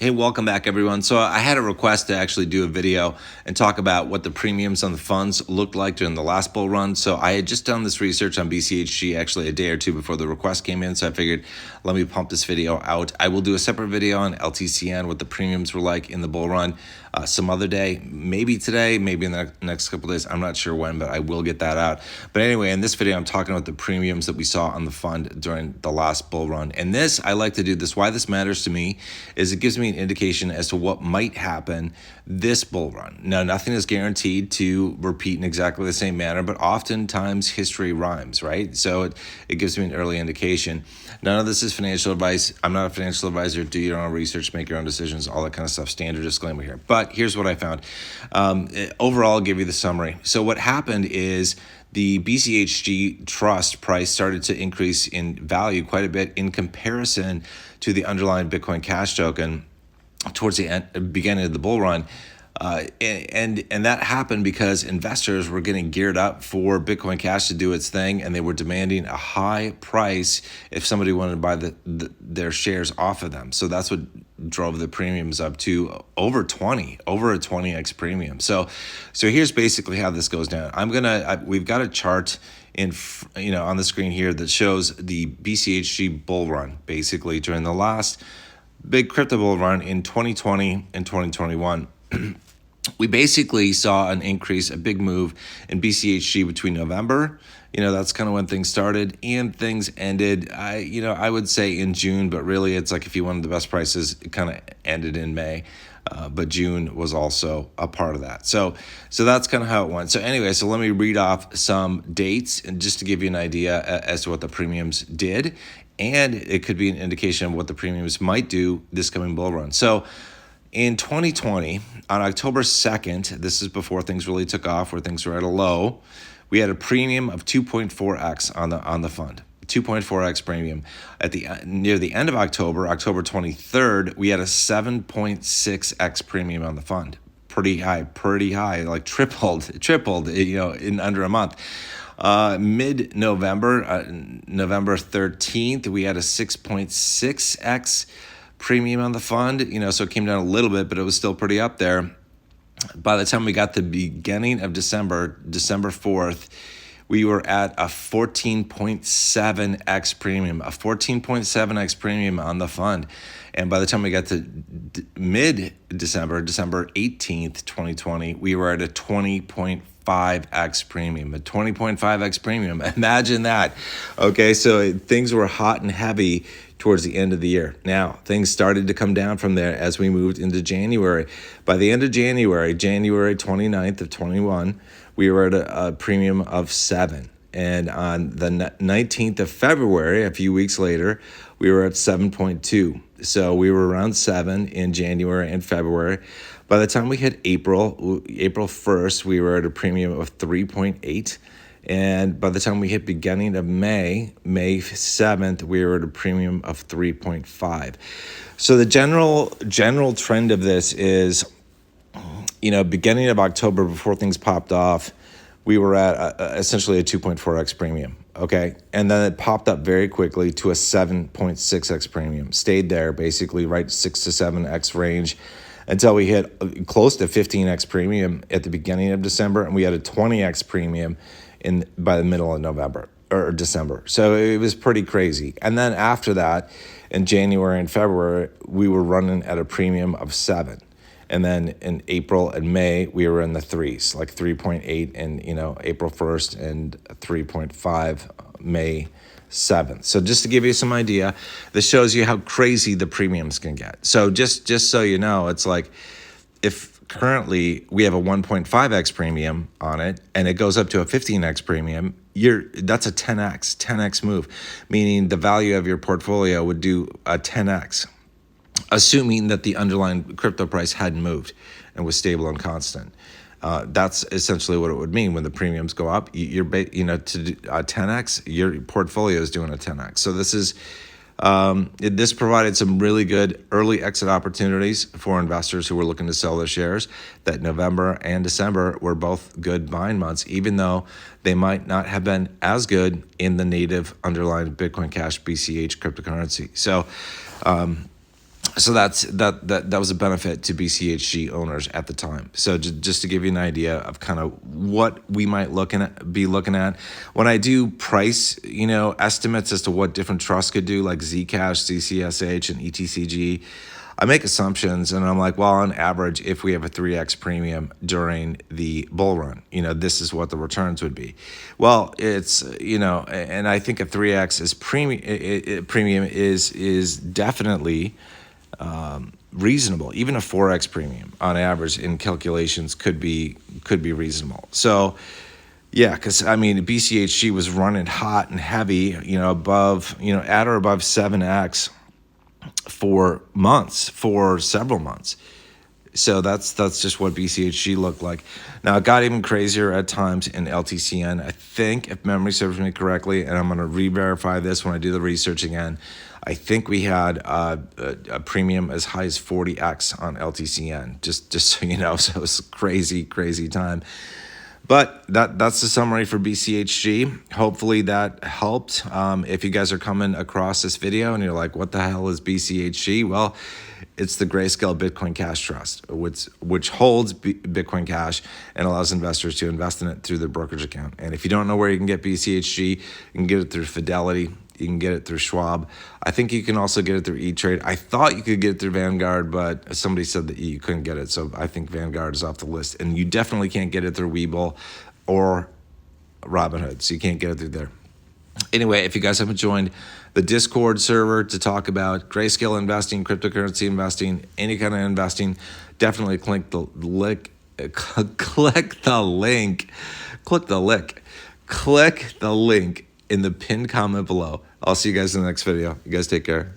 Hey, welcome back, everyone. So I had a request to actually do a video and talk about what the premiums on the funds looked like during the last bull run. So I had just done this research on BCHG actually a day or two before the request came in. So I figured, let me pump this video out. I will do a separate video on LTCN, what the premiums were like in the bull run, some other day, maybe today, maybe in the next couple of days. I'm not sure when, but I will get that out. But anyway, in this video, I'm talking about the premiums that we saw on the fund during the last bull run. And this, I like to do this. Why this matters to me is it gives me an indication as to what might happen this bull run. Now, nothing is guaranteed to repeat in exactly the same manner, but oftentimes history rhymes, right? So it gives me an early indication. None of this is financial advice. I'm not a financial advisor. Do your own research, make your own decisions, all that kind of stuff. Standard disclaimer here. But here's what I found. Overall, I'll give you the summary. So what happened is the BCHG trust price started to increase in value quite a bit in comparison to the underlying Bitcoin Cash token towards the beginning of the bull run. And that happened because investors were getting geared up for Bitcoin Cash to do its thing, and they were demanding a high price if somebody wanted to buy their shares off of them. So that's what drove the premiums up to over a 20x premium. So here's basically how this goes down. We've got a chart on the screen here that shows the BCHG bull run basically during the last big crypto bull run in 2020 and 2021. We basically saw an increase, a big move in BCHG between November. That's kind of when things started, and things ended, I would say in June, but really it's like if you wanted the best prices, it kind of ended in May. But June was also a part of that. So that's kind of how it went. So anyway, so let me read off some dates and just to give you an idea as to what the premiums did. And it could be an indication of what the premiums might do this coming bull run. So in 2020, on October 2nd, this is before things really took off, where things were at a low, we had a premium of 2.4x on the fund. 2.4x premium. Near the end of October 23rd, we had a 7.6x premium on the fund. Pretty high, like tripled, in under a month. Mid-November, November 13th, we had a 6.6x premium on the fund, so it came down a little bit, but it was still pretty up there. By the time we got to the beginning of December 4th, we were at a 14.7x premium, on the fund. And by the time we got to mid-December, December 18th, 2020, we were at a 20.5x premium, a 20.5x premium. Imagine that. Okay, so things were hot and heavy towards the end of the year. Now, things started to come down from there as we moved into January. By the end of January 29th of 21, we were at a premium of 7. And on the 19th of February, a few weeks later, we were at 7.2. So we were around 7 in January and February. By the time we hit April 1st, we were at a premium of 3.8. And by the time we hit beginning of May 7th, we were at a premium of 3.5. So the general trend of this is, beginning of October, before things popped off, we were at essentially a 2.4x premium, okay? And then it popped up very quickly to a 7.6x premium. Stayed there basically right 6 to 7x range until we hit close to 15x premium at the beginning of December, and we had a 20x premium by the middle of November or December. So it was pretty crazy. And then after that, in January and February, we were running at a premium of 7. And then in April and May, we were in the 3s, like 3.8 in April 1st and 3.5 May 7th. So just to give you some idea, this shows you how crazy the premiums can get. So just so you know, it's like if currently we have a 1.5x premium on it and it goes up to a 15x premium, that's a 10x move, meaning the value of your portfolio would do a 10x. Assuming that the underlying crypto price hadn't moved and was stable and constant. That's essentially what it would mean when the premiums go up. To do a 10x, your portfolio is doing a 10x. So this provided some really good early exit opportunities for investors who were looking to sell their shares. That November and December were both good buying months, even though they might not have been as good in the native underlying Bitcoin Cash BCH cryptocurrency. So So that was a benefit to BCHG owners at the time. So just to give you an idea of kind of what we might be looking at when I do price, estimates as to what different trusts could do, like Zcash, CCSH, and ETCG. I make assumptions, and I'm like, well, on average, if we have a 3x premium during the bull run, this is what the returns would be. Well, it's and I think a 3x is premium is definitely reasonable. Even a 4x premium on average in calculations could be reasonable. So yeah, because BCHG was running hot and heavy, above, at or above 7x for several months. So that's just what BCHG looked like. Now, it got even crazier at times in LTCN. I think, if memory serves me correctly, and I'm going to re-verify this when I do the research again, I think we had a premium as high as 40x on LTCN, just so you know. So it was a crazy time. But that's the summary for BCHG. Hopefully that helped. If you guys are coming across this video and you're like, what the hell is BCHG? Well, it's the Grayscale Bitcoin Cash Trust, which holds Bitcoin Cash and allows investors to invest in it through their brokerage account. And if you don't know where you can get BCHG, you can get it through Fidelity. You can get it through Schwab. I think you can also get it through E-Trade. I thought you could get it through Vanguard, but somebody said that you couldn't get it. So I think Vanguard is off the list. And you definitely can't get it through Webull or Robinhood. So you can't get it through there. Anyway, if you guys haven't joined the Discord server to talk about grayscale investing, cryptocurrency investing, any kind of investing, definitely click the link. Click the link in the pinned comment below. I'll see you guys in the next video. You guys take care.